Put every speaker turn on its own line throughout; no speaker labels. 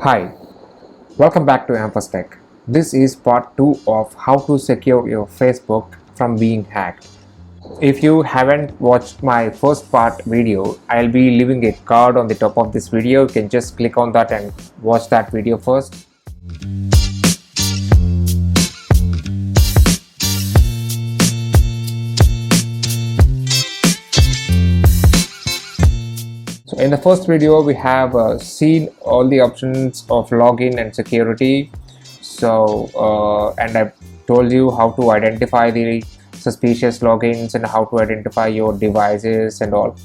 Hi, welcome back to Amfas Tech. This is part 2 of how to secure your Facebook from being hacked. If you haven't watched my first part video, I'll be leaving a card on the top of this video. You can just click on that and watch that video first. So in the first video, we have seen all the options of login and security. And I've told you how to identify the suspicious logins and how to identify your devices and all.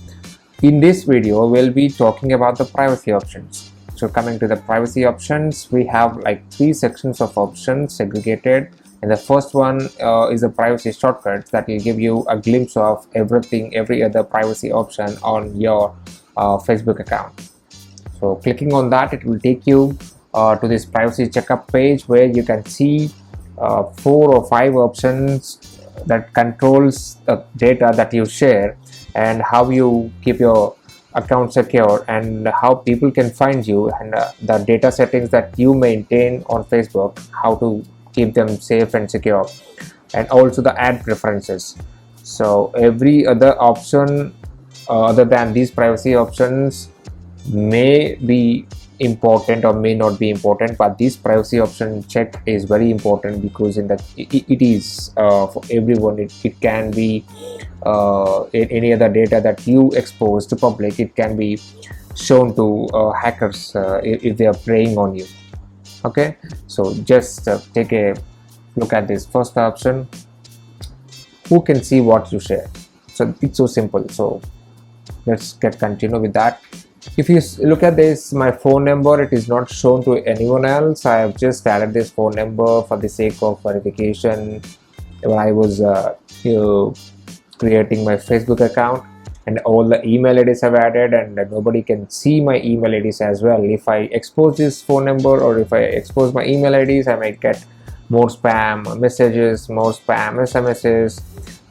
In this video, we'll be talking about the privacy options. So coming to the privacy options, we have like 3 sections of options segregated. And the first one is the privacy shortcuts that will give you a glimpse of every other privacy option on your Facebook account. So clicking on that, it will take you to this privacy checkup page where you can see 4 or 5 options that controls the data that you share and how you keep your account secure and how people can find you, and the data settings that you maintain on Facebook, how to keep them safe and secure, and also the ad preferences. So every other option other than these privacy options may be important or may not be important, but this privacy option check is very important because it is for everyone. It can be any other data that you expose to public. It can be shown to hackers if they are preying on you. Okay, so just take a look at this first option. Who can see what you share? So it's so simple. So let's continue with that. If you look at this, my phone number, it is not shown to anyone else. I have just added this phone number for the sake of verification when I was creating my Facebook account, and all the email IDs I've added, and nobody can see my email IDs as well. If I expose this phone number or if I expose my email IDs, I might get more spam messages, more spam SMSs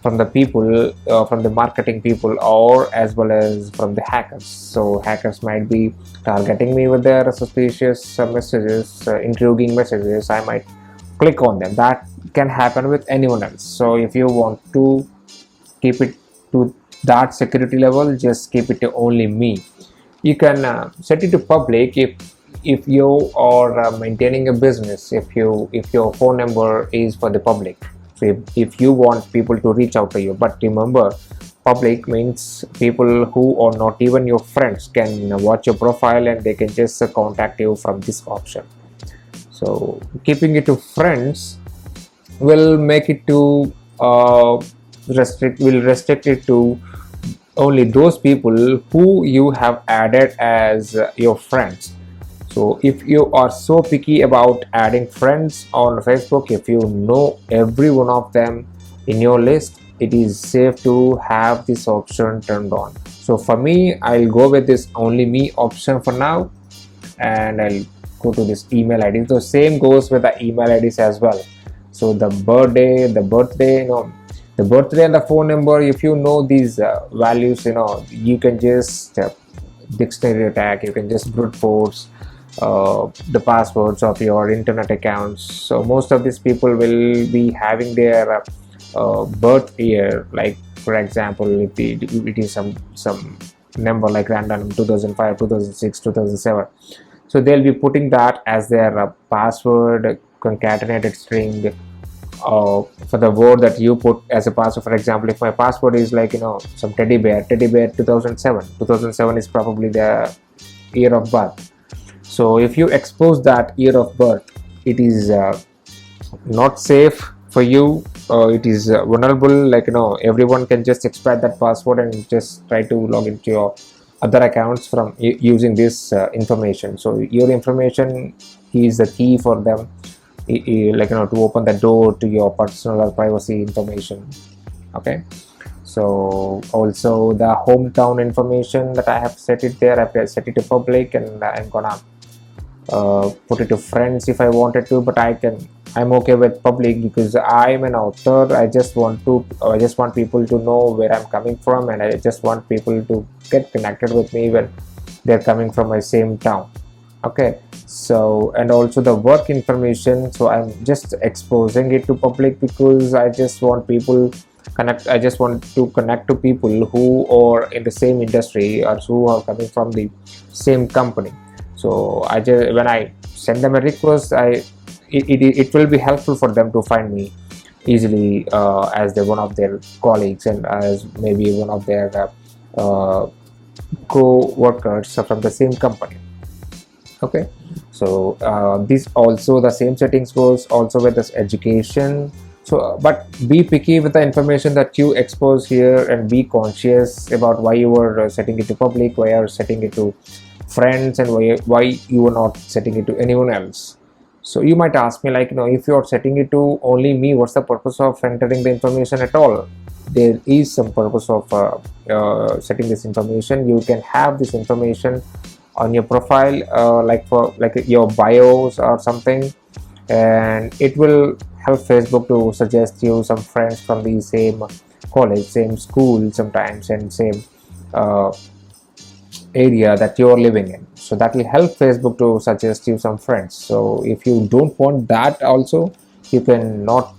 from the people, from the marketing people, or as well as from the hackers. So hackers might be targeting me with their suspicious messages, intriguing messages. I might click on them. That can happen with anyone else. So if you want to keep it to that security level, just keep it to only me. You can set it to public if you are maintaining a business, if your phone number is for the public. So if you want people to reach out to you, but remember, public means people who are not even your friends can watch your profile and they can just contact you from this option. So keeping it to friends will make it to restrict it to only those people who you have added as your friends. So if you are so picky about adding friends on Facebook, if you know every one of them in your list, it is safe to have this option turned on. So for me, I'll go with this only me option for now, and I'll go to this email ID. So same goes with the email IDs as well. So the birthday, the birthday and the phone number, if you know these values, you can just dictionary attack, you can just brute force the passwords of your internet accounts. So most of these people will be having their birth year, like for example, if it is some number like random 2005, 2006, 2007. So they'll be putting that as their password, concatenated string for the word that you put as a password. For example, if my password is like some teddy bear 2007 is probably the year of birth. So if you expose that year of birth, it is not safe for you. It is vulnerable. Like everyone can just exploit that password and just try to log into your other accounts from using this information. So your information is the key for them, to open the door to your personal or privacy information. Okay. So also the hometown information that I have set it there, I've set it to public, and I'm gonna put it to friends if I wanted to, but I'm okay with public because I'm an author. I just want people to know where I'm coming from, and I just want people to get connected with me when they're coming from my same town. Okay, So, and also the work information, so I'm just exposing it to public because I just want people connect, I just want to connect to people who are in the same industry or who are coming from the same company. So I just, when I send them a request, it will be helpful for them to find me easily, as one of their colleagues and as maybe one of their co-workers from the same company. Okay, so this also the same settings goes also with this education. So but be picky with the information that you expose here, and be conscious about why you are setting it to public, why you are setting it to friends, and why you are not setting it to anyone else. So you might ask me, like, if you are setting it to only me, what's the purpose of entering the information at all? There is some purpose of setting this information. You can have this information on your profile, like for like your bios or something, and it will help Facebook to suggest you some friends from the same college, same school sometimes, and same uh, area that you're living in. So that will help Facebook to suggest you some friends. So if you don't want that also, you can not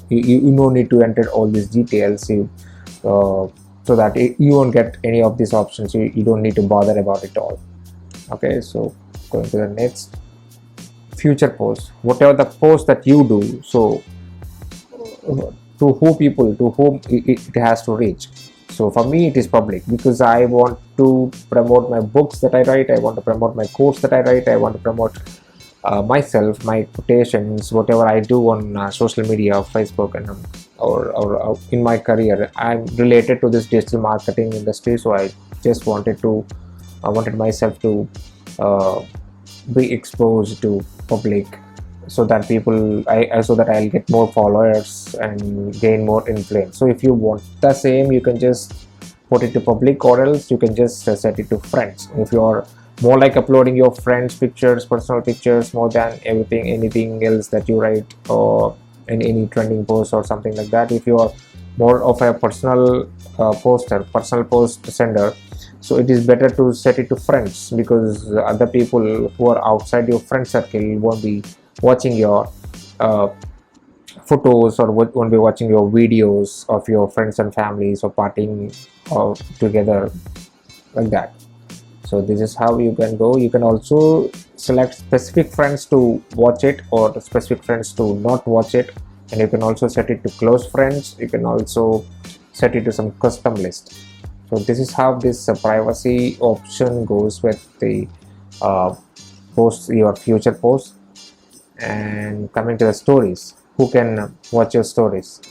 you no need to enter all these details, so that you won't get any of these options. You don't need to bother about it all. Okay, so going to the next, future post, whatever the post that you do, so to who people, to whom it has to reach. So for me it is public because I want to promote my books that I write, I want to promote my course that I write, I want to promote myself, my quotations, whatever I do on social media, Facebook, and or in my career. I'm related to this digital marketing industry, so I wanted myself to uh, be exposed to public, so that so that I'll get more followers and gain more influence. So if you want the same, you can just put it to public, or else you can just set it to friends. If you're more like uploading your friends pictures, personal pictures, more than anything else that you write, or in any trending post or something like that, if you're more of a personal personal post sender, so it is better to set it to friends, because other people who are outside your friend circle won't be watching your uh, photos, or won't be watching your videos of your friends and families, or partying together, like that. So this is how you can go. You can also select specific friends to watch it, or specific friends to not watch it, and you can also set it to close friends. You can also set it to some custom list. So this is how this privacy option goes with the uh, your future posts. And coming to the stories, who can watch your stories?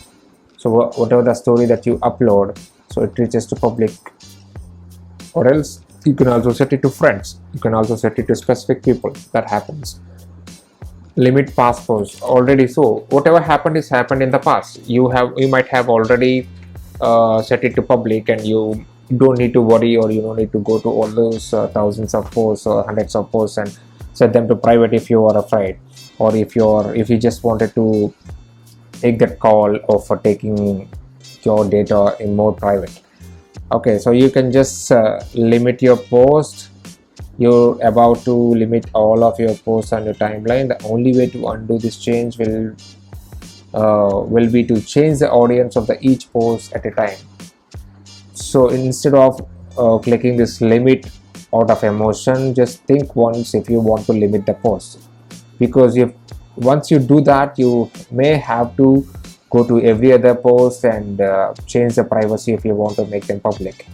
So whatever the story that you upload, so it reaches to public, or else you can also set it to friends, you can also set it to specific people. That happens. Limit past posts already. So whatever happened is happened in the past. You might have already set it to public, and you don't need to worry, or you don't need to go to all those thousands of posts or hundreds of posts and set them to private if you are afraid, or if you just wanted to take that call of taking your data in more private. Okay, so you can just limit your post. You're about to limit all of your posts on your timeline. The only way to undo this change will be to change the audience of the each post at a time. So instead of clicking this limit out of emotion, just think once if you want to limit the post, because if once you do that, you may have to go to every other post and change the privacy if you want to make them public.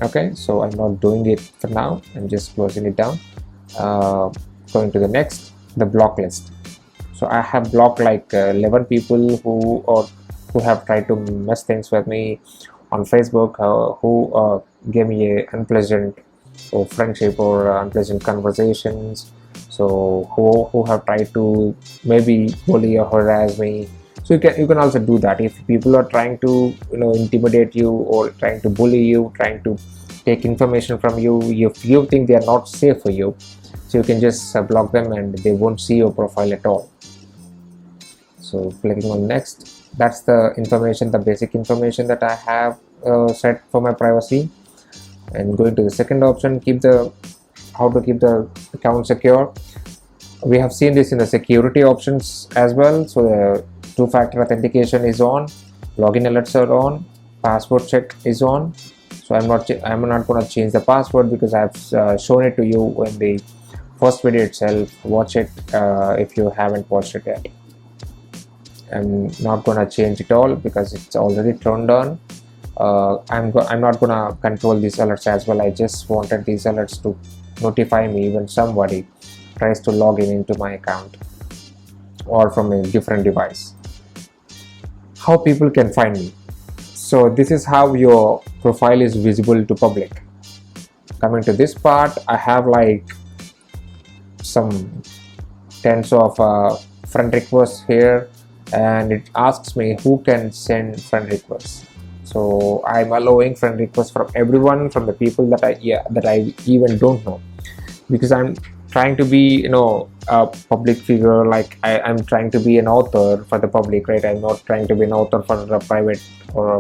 Okay, so I'm not doing it for now, I'm just closing it down. Going to the next, the block list. So I have blocked like 11 people who have tried to mess things with me on Facebook, who gave me a unpleasant or friendship or unpleasant conversations. So who have tried to maybe bully or harass me. So you can also do that. If people are trying to intimidate you, or trying to bully you, trying to take information from you, if you think they are not safe for you, so you can just block them, and they won't see your profile at all. So clicking on next, that's the information, the basic information that I have set for my privacy. And going to the second option, how to keep the account secure. We have seen this in the security options as well. So the two-factor authentication is on, login alerts are on, password check is on. So I'm not going to change the password because I've shown it to you in the first video itself. Watch it if you haven't watched it yet. I'm not going to change it all because it's already turned on. I'm not going to control these alerts as well. I just wanted these alerts to notify me when somebody tries to log in into my account or from a different device. How people can find me. So this is how your profile is visible to public. Coming to this part, I have like some tens of friend requests here, and it asks me who can send friend requests. So I'm allowing friend requests from everyone, from the people that I even don't know, because I'm trying to be a public figure. Like I'm trying to be an author for the public, right? I'm not trying to be an author for a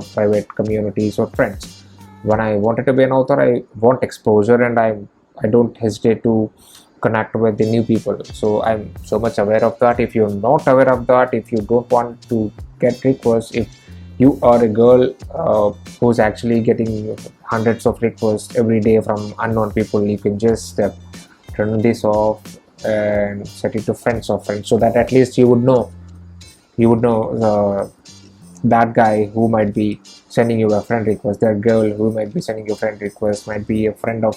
private communities or friends. When I wanted to be an author, I want exposure, and I don't hesitate to connect with the new people. So I'm so much aware of that. If you're not aware of that, if you don't want to get requests, if you are a girl who's actually getting hundreds of requests every day from unknown people, you can just turn this off and set it to friends of friends, so that at least you would know that guy who might be sending you a friend request, that girl who might be sending you a friend request might be a friend of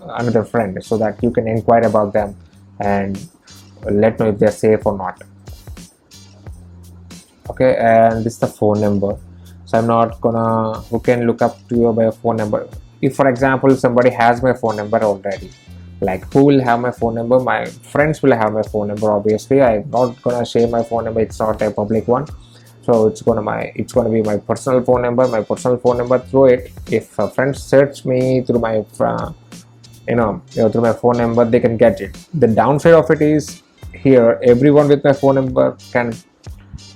another friend, so that you can inquire about them and let know if they're safe or not. Okay, and this is the phone number. So I'm not gonna who can look up to you by a phone number. If for example somebody has my phone number already, like who will have my phone number? My friends will have my phone number. Obviously I'm not gonna share my phone number, it's not a public one. So it's gonna be my personal phone number. Through it, if friends search me through my through my phone number, they can get it. The downside of it is, here everyone with my phone number can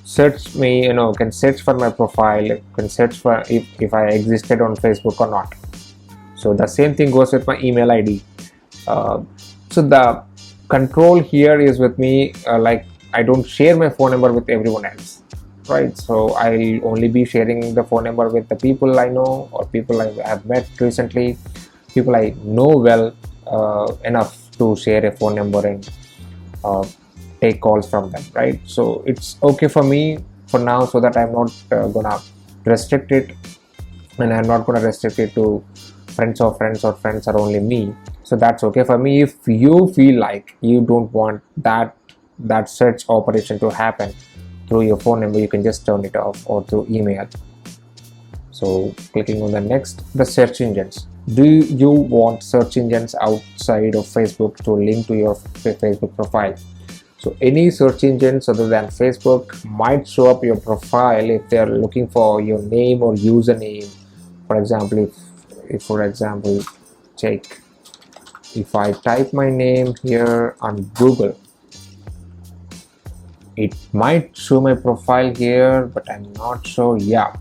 search me, can search for my profile, can search for if I existed on Facebook or not. So the same thing goes with my email ID. So the control here is with me. Like I don't share my phone number with everyone else, right? So I'll only be sharing the phone number with the people I know, or people I have met recently, people I know well enough to share a phone number and take calls from them, right? So it's okay for me for now, so that I'm not gonna restrict it, and I'm not gonna restrict it to friends or friends are only me. So that's okay for me. If you feel like you don't want that search operation to happen through your phone number, you can just turn it off, or through email. So clicking on the next, the search engines. Do you want search engines outside of Facebook to link to your Facebook profile? So any search engines other than Facebook might show up your profile if they're looking for your name or username. For example, if I type my name here on Google, it might show my profile here, but I'm not sure. Yeah,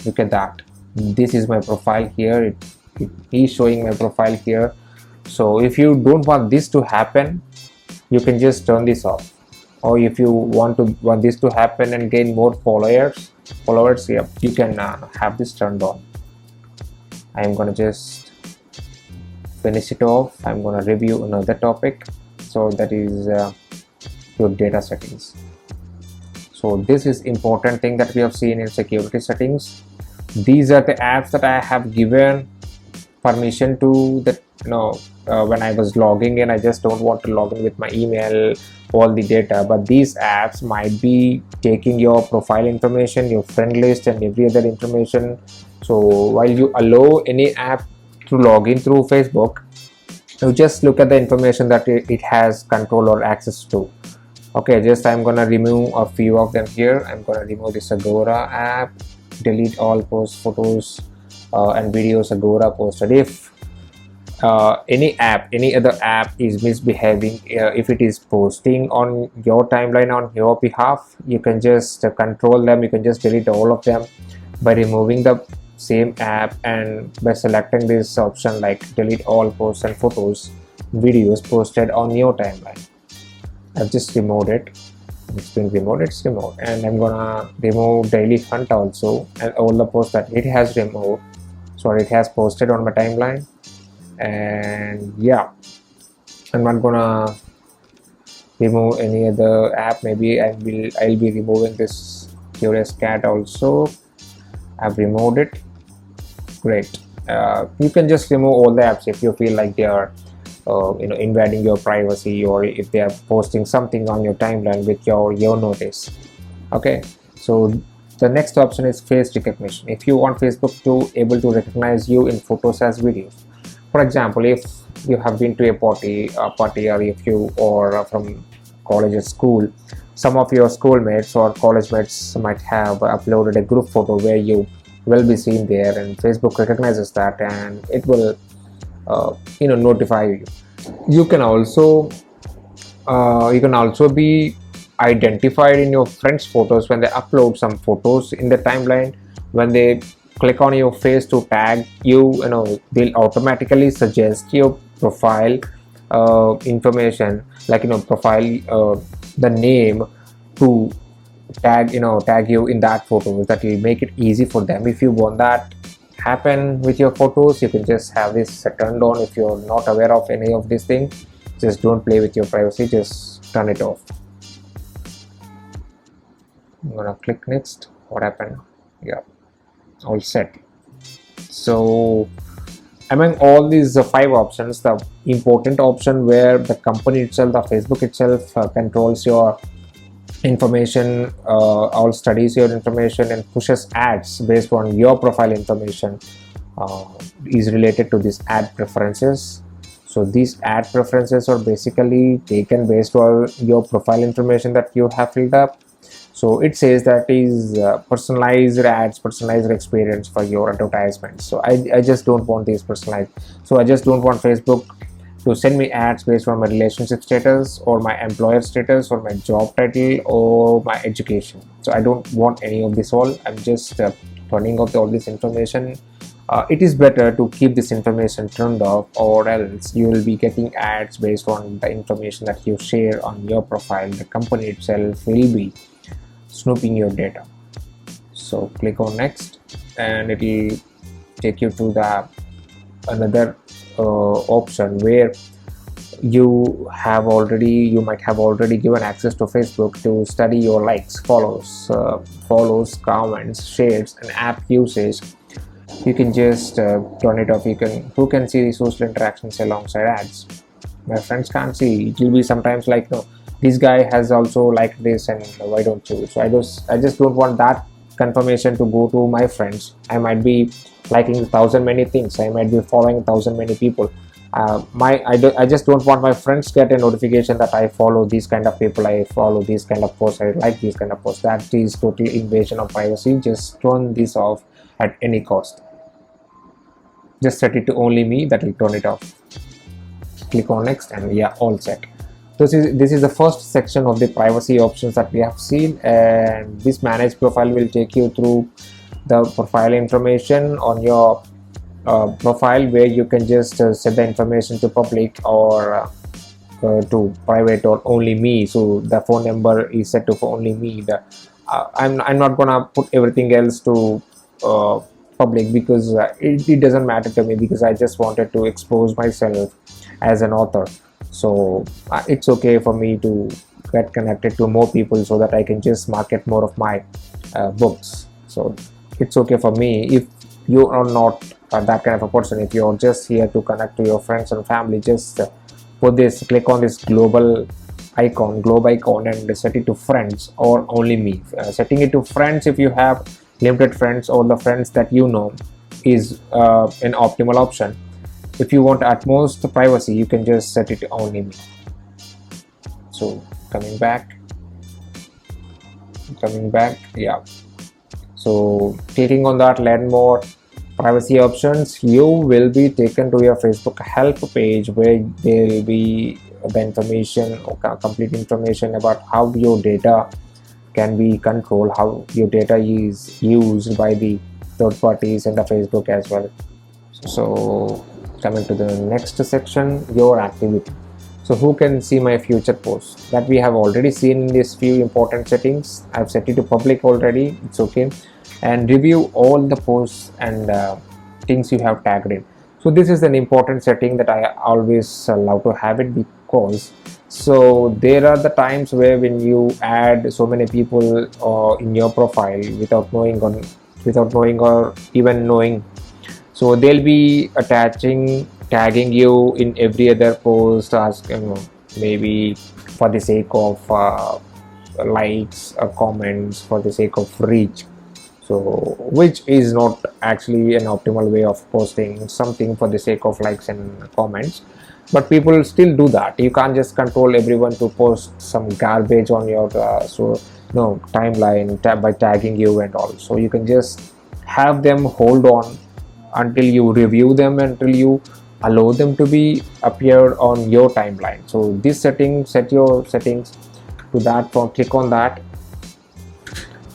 look at that. This is my profile here. It is showing my profile here. So if you don't want this to happen, you can just turn this off. Or if you want this to happen and gain more followers, yeah, you can have this turned on. I'm gonna just finish it off. I'm gonna review another topic. So that is your data settings. So this is important thing that we have seen in security settings. These are the apps that I have given permission to, that when I was logging in, I just don't want to log in with my email, all the data, but these apps might be taking your profile information, your friend list, and every other information. So while you allow any app to log in through Facebook, you just look at the information that it has control or access to. Okay, I'm gonna remove a few of them here. I'm gonna remove this Agora app, delete all posts, photos and videos Agora posted. If any other app is misbehaving, if it is posting on your timeline on your behalf, you can just control them. You can just delete all of them by removing the same app, and by selecting this option like delete all posts and photos, videos posted on your timeline. I've just removed it. It's been removed, it's removed. And I'm gonna remove daily hunt also, and all the posts that it has removed, so it has posted on my timeline. And yeah, I'm not gonna remove any other app. Maybe I'll be removing this curious cat also. I've removed it. Great. You can just remove all the apps if you feel like they are invading your privacy, or if they are posting something on your timeline with your notice. Okay, so the next option is face recognition. If you want Facebook to able to recognize you in photos as videos, for example, if you have been to a party, or if you or from college or school, some of your schoolmates or college mates might have uploaded a group photo where you will be seen there, and Facebook recognizes that, and it will notify you. You can also be identified in your friends' photos when they upload some photos in the timeline. When they click on your face to tag you, they'll automatically suggest your profile information, like profile the name, to tag you in that photo. That will make it easy for them. If you want that happen with your photos, you can just have this turned on. If you're not aware of any of these things, just don't play with your privacy, just turn it off. I'm gonna click next. What happened? Yeah, all set. So among all these 5 options, the important option where the company itself, the Facebook itself, controls your information, all studies your information and pushes ads based on your profile information, is related to these ad preferences. So these ad preferences are basically taken based on your profile information that you have filled up. So it says that is personalized ads, personalized experience for your advertisements. So I just don't want these personalized. So I just don't want Facebook to send me ads based on my relationship status, or my employer status, or my job title, or my education. So I don't want any of this all. I'm just turning off all this information. It is better to keep this information turned off, or else you will be getting ads based on the information that you share on your profile. The company itself will be snooping your data. So click on next, and it will take you to the another option where you might have already given access to Facebook to study your likes, follows, comments, shares, and app usage. You can just turn it off. Who can see the social interactions alongside ads? My friends can't see. It will be sometimes like, no, this guy has also liked this, and why don't you? So I just don't want that confirmation to go to my friends. I might be liking 1,000 many things. I might be following 1,000 many people. I just don't want my friends get a notification that I follow these kind of people, I follow these kind of posts, I like these kind of posts. That is total invasion of privacy. Just turn this off at any cost. Just set it to only me. That will turn it off. Click on next, and yeah, all set. This is the first section of the privacy options that we have seen, and this manage profile will take you through the profile information on your profile, where you can just set the information to public, or to private, or only me. So the phone number is set to for only me. I'm not gonna put everything else to public, because it doesn't matter to me, because I just wanted to expose myself as an author. So it's okay for me to get connected to more people, so that I can just market more of my books. So it's okay for me. If you are not that kind of a person, if you're just here to connect to your friends and family, just click on this globe icon, and set it to friends or only me. Setting it to friends, if you have limited friends, or the friends that you know, is an optimal option. If you want utmost privacy, you can just set it to only me. So coming back, yeah. So clicking on that learn more privacy options, you will be taken to your Facebook help page, where there will be the information, or complete information about how your data can be controlled, how your data is used by the third parties and the Facebook as well. So coming to the next section, your activity. So who can see my future posts? That we have already seen in these few important settings. I've set it to public already, it's okay. And review all the posts and things you have tagged in. So this is an important setting that I always love to have it, because so there are the times where when you add so many people in your profile without knowing or even knowing, so they'll be tagging you in every other post, maybe for the sake of likes or comments, for the sake of reach. So which is not actually an optimal way of posting something for the sake of likes and comments, but people still do that. You can't just control everyone to post some garbage on your timeline by tagging you and all. So you can just have them hold on until you review them, until you allow them to be appear on your timeline. So this setting, set your settings to that one, click on that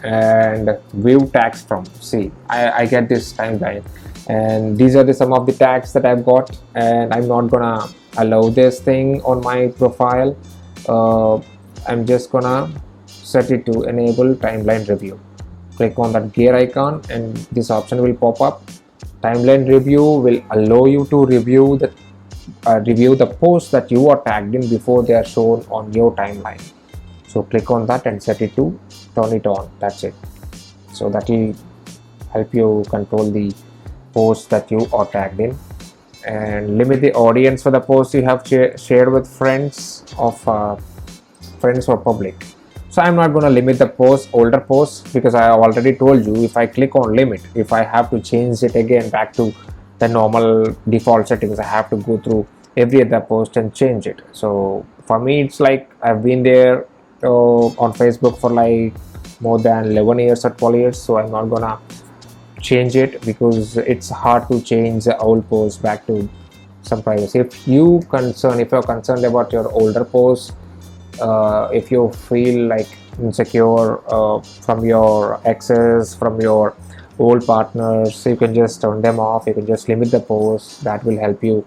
and view tags from. See, I get this timeline, and these are some of the tags that I've got, and I'm not gonna allow this thing on my profile. I'm just gonna set it to enable timeline review. Click on that gear icon and this option will pop up. Timeline review will allow you to review the posts that you are tagged in before they are shown on your timeline. So click on that and set it to turn it on. That's it. So that will help you control the posts that you are tagged in, and limit the audience for the posts you have shared with friends or public. So I'm not going to limit the older posts, because I have already told you, if I click on limit, if I have to change it again back to the normal default settings, I have to go through every other post and change it. So for me, it's like I've been there on Facebook for like more than 11 years or 12 years. So I'm not gonna change it, because it's hard to change the old post back to some privacy. If you're concerned about your older posts, if you feel like insecure from your exes, from your old partners, so you can just turn them off. You can just limit the posts. That will help you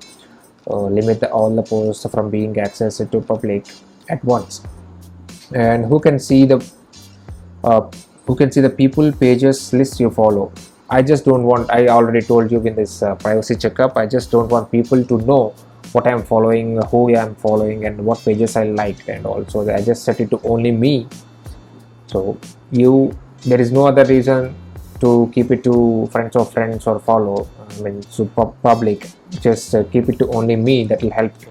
limit all the posts from being accessed to public at once. And who can see the people pages list you follow? I already told you in this privacy checkup, I just don't want people to know what I'm following, who I'm following, and what pages I like, and also I just set it to only me. So there is no other reason to keep it to friends or follow. So public, just keep it to only me. That will help you.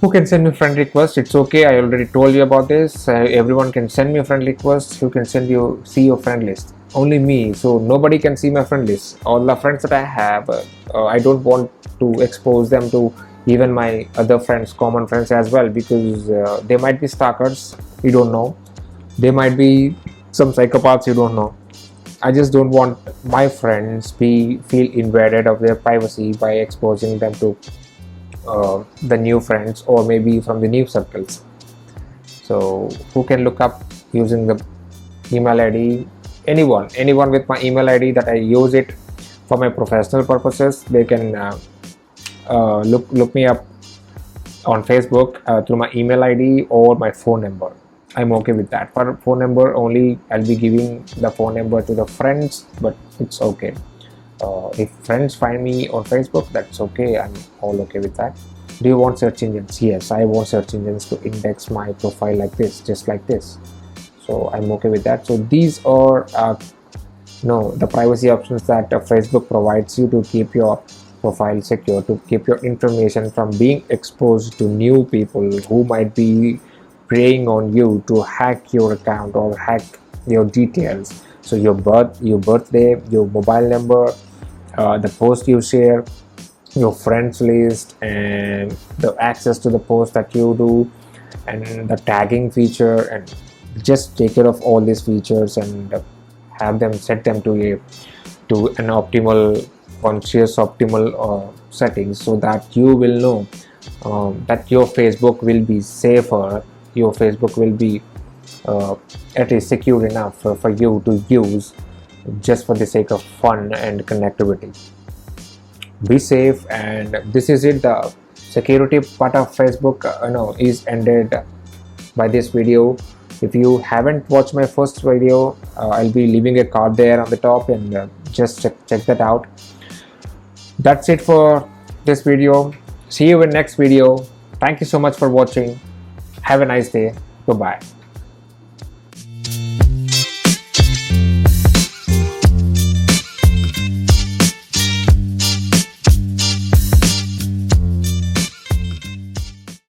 Who can send me friend request? It's okay, I already told you about this. Everyone can send me a friend request. Who can see your friend list? Only me. So nobody can see my friend list. All the friends that I have, I don't want to expose them to even my other friends, common friends as well, because they might be stalkers, you don't know. They might be some psychopaths, you don't know. I just don't want my friends feel invaded of their privacy by exposing them to the new friends, or maybe from the new circles. So who can look up using the email ID? Anyone with my email ID that I use it for my professional purposes, they can look me up on Facebook through my email ID or my phone number. I'm okay with that. For phone number only, I'll be giving the phone number to the friends, but it's okay. If friends find me on Facebook, that's okay. I'm all okay with that. Do you want search engines? Yes, I want search engines to index my profile like this, just like this. So I'm okay with that. So these are the privacy options that Facebook provides you to keep your profile secure, to keep your information from being exposed to new people who might be preying on you to hack your account or hack your details. So your birthday, your mobile number, the post you share, your friends list, and the access to the post that you do, and the tagging feature, and just take care of all these features and set them to an optimal settings, so that you will know that your Facebook will be safer, your Facebook will be at least secure enough for you to use, just for the sake of fun and connectivity. Be safe, and this is it, the security part of Facebook is ended by this video. If you haven't watched my first video, I'll be leaving a card there on the top, and just check that out. That's it for this video. See you in next video. Thank you so much for watching. Have a nice day. Goodbye.